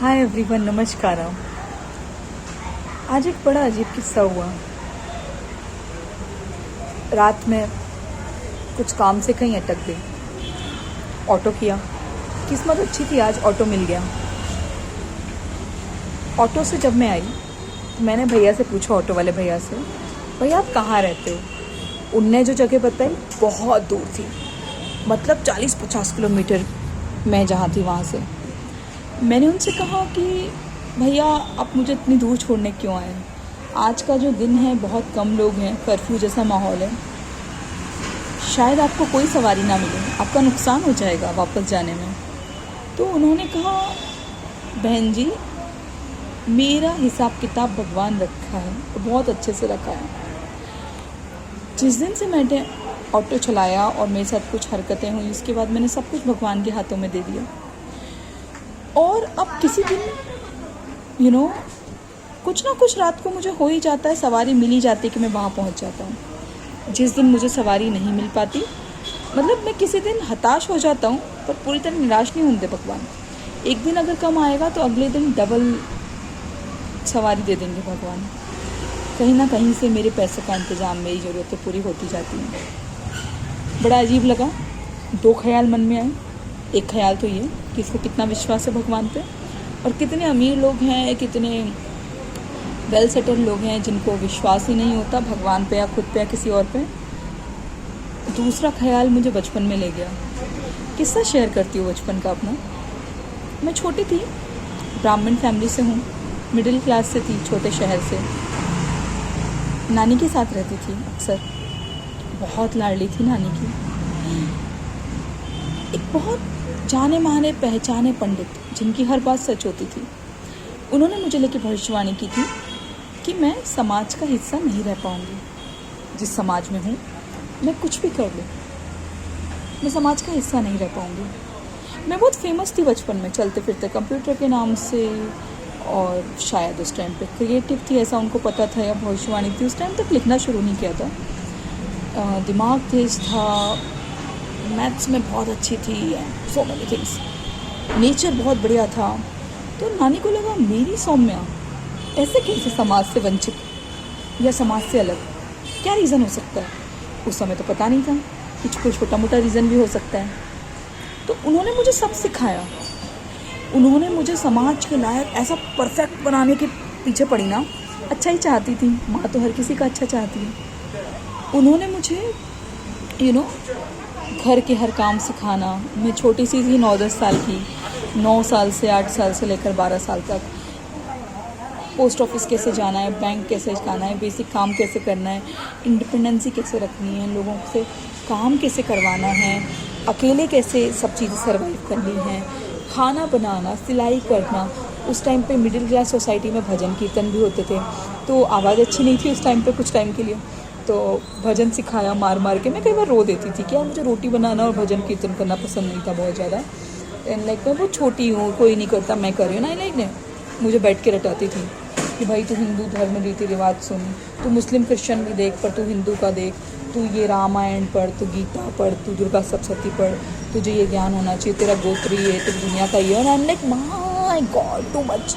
Hi everyone, नमस्कार। आज एक बड़ा अजीब किस्सा हुआ। रात में कुछ काम से कहीं अटक गई। ऑटो किया, किस्मत अच्छी थी, आज ऑटो मिल गया। ऑटो से जब मैं आई तो मैंने भैया से पूछा, ऑटो वाले भैया से, भैया आप कहाँ रहते हो? उनने जो जगह बताई बहुत दूर थी, मतलब 40-50 किलोमीटर मैं जहाँ थी वहाँ से। मैंने उनसे कहा कि भैया आप मुझे इतनी दूर छोड़ने क्यों आए? आज का जो दिन है बहुत कम लोग हैं, कर्फ्यू जैसा माहौल है, शायद आपको कोई सवारी ना मिले, आपका नुकसान हो जाएगा वापस जाने में। तो उन्होंने कहा, बहन जी मेरा हिसाब किताब भगवान रखा है, तो बहुत अच्छे से रखा है। जिस दिन से मैंने ऑटो चलाया और मेरे साथ कुछ हरकतें हुई, उसके बाद मैंने सब कुछ भगवान के हाथों में दे दिया। और अब किसी दिन कुछ ना कुछ रात को मुझे हो ही जाता है, सवारी मिल ही जाती है कि मैं वहाँ पहुँच जाता हूँ। जिस दिन मुझे सवारी नहीं मिल पाती, मतलब मैं किसी दिन हताश हो जाता हूँ, पर पूरी तरह निराश नहीं होते भगवान। एक दिन अगर कम आएगा तो अगले दिन डबल सवारी दे देंगे भगवान। कहीं ना कहीं से मेरे पैसे का इंतज़ाम, मेरी ज़रूरतें पूरी होती जाती हैं। बड़ा अजीब लगा। दो ख्याल मन में आए। एक ख्याल तो ये कि इसको कितना विश्वास है भगवान पे, और कितने अमीर लोग हैं, कितने वेल सेटल लोग हैं जिनको विश्वास ही नहीं होता भगवान पे या खुद पे या किसी और पे। दूसरा ख्याल मुझे बचपन में ले गया। किस्सा शेयर करती हूँ बचपन का अपना। मैं छोटी थी, ब्राह्मण फैमिली से हूँ, मिडिल क्लास से थी, छोटे शहर से। नानी के साथ रहती थी अक्सर, बहुत लाडली थी नानी की। एक बहुत जाने माने पहचाने पंडित, जिनकी हर बात सच होती थी, उन्होंने मुझे लेके भविष्यवाणी की थी कि मैं समाज का हिस्सा नहीं रह पाऊंगी। जिस समाज में हूँ, मैं कुछ भी कर लूँ, मैं समाज का हिस्सा नहीं रह पाऊंगी। मैं बहुत फेमस थी बचपन में, चलते फिरते कंप्यूटर के नाम से, और शायद उस टाइम पे क्रिएटिव थी, ऐसा उनको पता था, या भविष्यवाणी थी। उस टाइम तक लिखना शुरू नहीं किया था। दिमाग तेज था, मैथ्स में बहुत अच्छी थी, सो मेनी थिंग्स। नेचर बहुत बढ़िया था। तो नानी को लगा, मेरी सौम्या ऐसे कैसे समाज से वंचित या समाज से अलग, क्या रीज़न हो सकता है? उस समय तो पता नहीं था, कुछ छोटा मोटा रीज़न भी हो सकता है। तो उन्होंने मुझे सब सिखाया। उन्होंने मुझे समाज के लायक ऐसा परफेक्ट बनाने के पीछे पड़ी ना, अच्छा ही चाहती थी, माँ तो हर किसी का अच्छा चाहती है। उन्होंने मुझे घर के हर काम सिखाना। मैं छोटी सी थी, 9-10 साल की, 9 साल से 8 साल से लेकर 12 साल तक। पोस्ट ऑफिस कैसे जाना है, बैंक कैसे जाना है, बेसिक काम कैसे करना है, इंडिपेंडेंसी कैसे रखनी है, लोगों से काम कैसे करवाना है, अकेले कैसे सब चीज़ें सर्वाइव करनी है, खाना बनाना, सिलाई करना। उस टाइम पे मिडिल क्लास सोसाइटी में भजन कीर्तन भी होते थे, तो आवाज़ अच्छी नहीं थी उस टाइम पे, कुछ टाइम के लिए। तो भजन सिखाया मार मार के। मैं कई बार रो देती थी कि यार मुझे रोटी बनाना और भजन कीर्तन करना पसंद नहीं था बहुत ज़्यादा। एंड लाइक मैं बहुत छोटी हूँ, कोई नहीं करता, मैं कर रही हूँ ना। नहीं, मुझे बैठ के रटाती थी कि भाई तू हिंदू धर्म रीति रिवाज सुन, तू मुस्लिम क्रिश्चियन भी देख, पर तू हिंदू का देख, तू ये रामायण पढ़, तू गीता पढ़, तू दुर्गा सप्तशती पढ़, तुझे ये ज्ञान होना चाहिए, तेरा गोत्र ये, तेरी दुनिया का ये। And like my God, too much.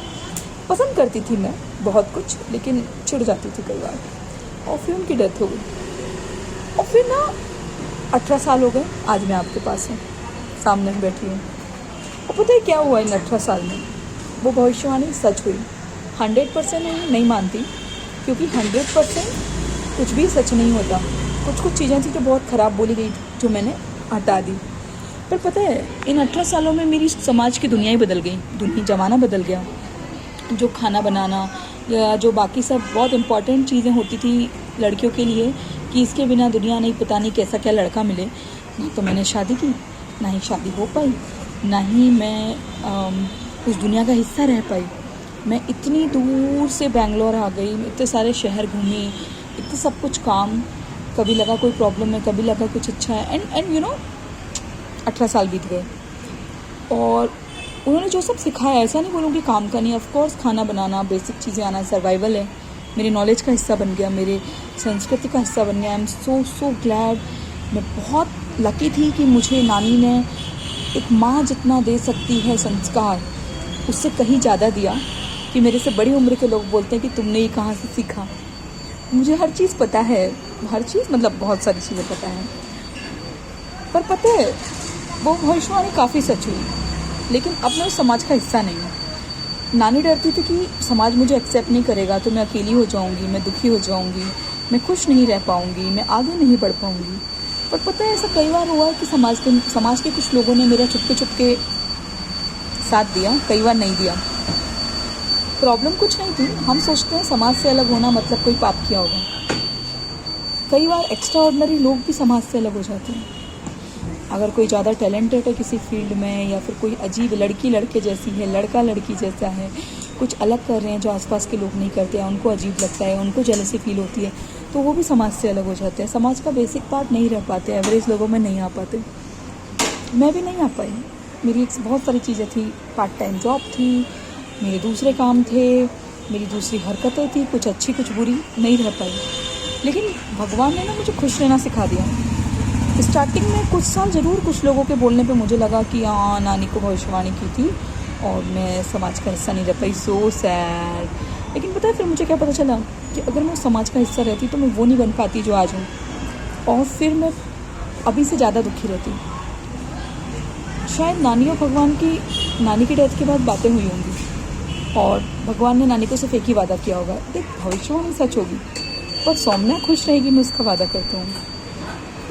पसंद करती थी मैं बहुत कुछ, लेकिन चिढ़ जाती थी कई बार। और फिर उनकी डेथ हो गई। और फिर ना 18 साल हो गए, आज मैं आपके पास हूँ, सामने बैठी हूँ। और पता है क्या हुआ इन 18 साल में? वो भविष्यवाणी सच हुई। 100% नहीं मानती, क्योंकि 100% कुछ भी सच नहीं होता। कुछ चीज़ें थी जो बहुत ख़राब बोली गई, जो मैंने हटा दी। पर पता है, इन 18 सालों में मेरी समाज की दुनिया ही बदल गई, ज़माना बदल गया। जो खाना बनाना या जो बाकी सब बहुत इम्पॉर्टेंट चीज़ें होती थी लड़कियों के लिए, कि इसके बिना दुनिया नहीं, पता नहीं कैसा क्या लड़का मिले, ना तो मैंने शादी की, ना ही शादी हो पाई, ना ही मैं उस दुनिया का हिस्सा रह पाई। मैं इतनी दूर से बेंगलोर आ गई, इतने सारे शहर घूमी, इतने सब कुछ काम, कभी लगा कोई प्रॉब्लम है, कभी लगा कुछ अच्छा है। एंड 18 साल बीत गए। और उन्होंने जो सब सिखाया, ऐसा नहीं बोलूँगी काम का नहीं, ऑफकोर्स खाना बनाना, बेसिक चीज़ें आना, सर्वाइवल है, मेरी नॉलेज का हिस्सा बन गया, मेरे संस्कृति का हिस्सा बन गया। I am so glad. मैं बहुत लकी थी कि मुझे नानी ने एक माँ जितना दे सकती है संस्कार, उससे कहीं ज़्यादा दिया कि मेरे से बड़ी उम्र के लोग बोलते हैं कि तुमने ये कहाँ से सीखा। मुझे हर चीज़ पता है, हर चीज़ मतलब बहुत सारी चीज़ें पता है, पर पता है वो भविष्यवाणी काफ़ी सच हुई, लेकिन अब मैं उस समाज का हिस्सा नहीं हूँ। नानी डरती थी कि समाज मुझे एक्सेप्ट नहीं करेगा तो मैं अकेली हो जाऊँगी, मैं दुखी हो जाऊँगी, मैं खुश नहीं रह पाऊँगी, मैं आगे नहीं बढ़ पाऊँगी। पर पता है ऐसा कई बार हुआ है कि समाज के कुछ लोगों ने मेरा चुपके साथ दिया, कई बार नहीं दिया। प्रॉब्लम कुछ नहीं थी, हम सोचते हैं समाज से अलग होना मतलब कोई पाप किया होगा। कई बार एक्स्ट्रा ऑर्डिनरी लोग भी समाज से अलग हो जाते हैं। अगर कोई ज़्यादा टैलेंटेड है किसी फील्ड में, या फिर कोई अजीब लड़की लड़के जैसी है, लड़का लड़की जैसा है, कुछ अलग कर रहे हैं जो आसपास के लोग नहीं करते हैं, उनको अजीब लगता है, उनको जेलसी फील होती है, तो वो भी समाज से अलग हो जाते हैं। समाज का बेसिक पार्ट नहीं रह पाते, एवरेज लोगों में नहीं आ पाते। मैं भी नहीं आ पाई। मेरी बहुत सारी चीज़ें थी, पार्ट टाइम जॉब थी, मेरे दूसरे काम थे, मेरी दूसरी हरकतें थी, कुछ अच्छी कुछ बुरी, नहीं रह पाई। लेकिन भगवान ने ना मुझे खुश रहना सिखा दिया। स्टार्टिंग में कुछ साल ज़रूर कुछ लोगों के बोलने पे मुझे लगा कि हाँ नानी को भविष्यवाणी की थी और मैं समाज का हिस्सा नहीं रह पाई, सो सैड। लेकिन पता है फिर मुझे क्या पता चला कि अगर मैं समाज का हिस्सा रहती तो मैं वो नहीं बन पाती जो आज हूँ, और फिर मैं अभी से ज़्यादा दुखी रहती। शायद नानी और भगवान की, नानी की डेथ के बाद बातें हुई होंगी और भगवान ने नानी को सिर्फ एक ही वादा किया होगा, देख भविष्यवाणी सच होगी पर सौम्या खुश रहेगी, मैं उसका वादा करता हूँ।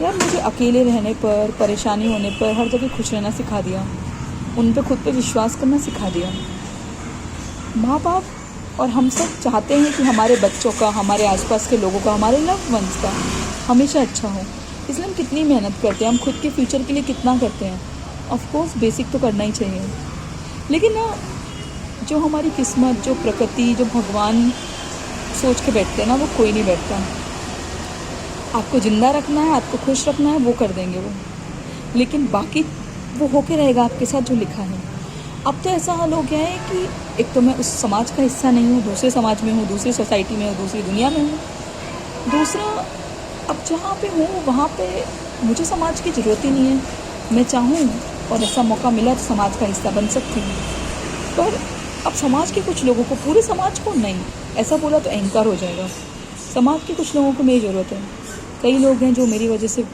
यार मुझे अकेले रहने पर, परेशानी होने पर हर जगह खुश रहना सिखा दिया, उन पर खुद पे विश्वास करना सिखा दिया। माँ बाप और हम सब चाहते हैं कि हमारे बच्चों का, हमारे आसपास के लोगों का, हमारे लव्ड वंस का हमेशा अच्छा हो, इसलिए हम कितनी मेहनत करते हैं, हम खुद के फ्यूचर के लिए कितना करते हैं। ऑफ कोर्स बेसिक तो करना ही चाहिए, लेकिन ना जो हमारी किस्मत, जो प्रकृति, जो भगवान सोच के बैठते हैं ना, वो कोई नहीं बैठता। आपको ज़िंदा रखना है, आपको खुश रखना है, वो कर देंगे वो, लेकिन बाकी वो होके रहेगा आपके साथ जो लिखा है। अब तो ऐसा हाल हो गया है कि एक तो मैं उस समाज का हिस्सा नहीं हूँ, दूसरे समाज में हूँ, दूसरी सोसाइटी में हूँ, दूसरी दुनिया में हूँ। दूसरा, अब जहाँ पे हूँ वहाँ पे मुझे समाज की ज़रूरत ही नहीं है। मैं चाहूँ और ऐसा मौका मिला तो समाज का हिस्सा बन सकती हूँ, पर अब समाज के कुछ लोगों को, पूरे समाज को नहीं, ऐसा बोला तो अहंकार हो जाएगा। समाज के कुछ लोगों को मेरी ज़रूरत है। कई लोग हैं जो मेरी वजह से,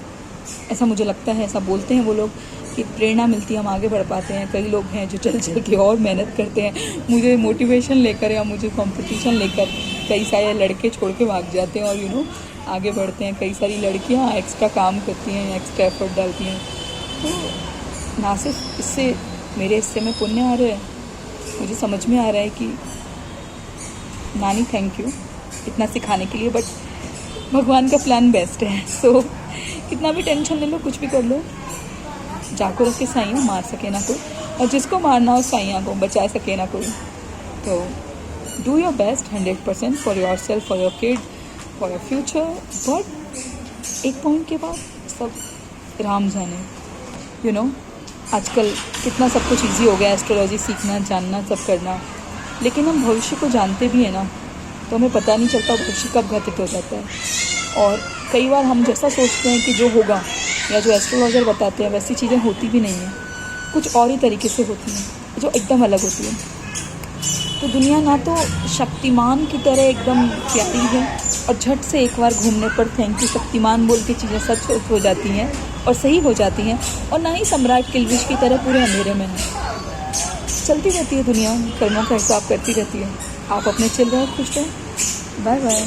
ऐसा मुझे लगता है, ऐसा बोलते हैं वो लोग, कि प्रेरणा मिलती है, हम आगे बढ़ पाते हैं। कई लोग हैं जो चल के और मेहनत करते हैं, मुझे मोटिवेशन लेकर या मुझे कंपटीशन लेकर कई सारे लड़के छोड़ के भाग जाते हैं और आगे बढ़ते हैं। कई सारी लड़कियां एक्स्ट्रा काम करती हैं, एक्स्ट्रा एफर्ट डालती हैं। तो ना सिर्फ इससे मेरे हिस्से में पुण्य आ रहा है, मुझे समझ में आ रहा है कि नानी थैंक यू इतना सिखाने के लिए, बट भगवान का प्लान बेस्ट है। सो कितना भी टेंशन ले लो, कुछ भी कर लो, जाको रख के साइयाँ मार सके ना कोई, और जिसको मारना हो साइयाँ को बचा सके ना कोई। तो do your best 100% for your self, for your kid, for your future. But एक पॉइंट के बाद सब राम जाने, आजकल कितना सब कुछ ईजी हो गया, एस्ट्रोलॉजी सीखना, जानना, सब करना, लेकिन हम भविष्य को जानते भी हैं ना, तो हमें पता नहीं चलता भविष्य कब घटित हो जाता है। और कई बार हम जैसा सोचते हैं कि जो होगा या जो एस्ट्रोलॉजर बताते हैं वैसी चीज़ें होती भी नहीं हैं, कुछ और ही तरीके से होती हैं जो एकदम अलग होती हैं। तो दुनिया ना तो शक्तिमान की तरह एकदम प्यारी है और झट से एक बार घूमने पर थैंक यू शक्तिमान बोल के चीज़ें सच हो जाती हैं और सही हो जाती हैं, और ना ही सम्राट किल्विश की तरह पूरे अंधेरे में है। चलती रहती है दुनिया, कर्मों का हिसाब करती रहती है। आप अपने चल रहे हो, खुश रहो, बाय बाय।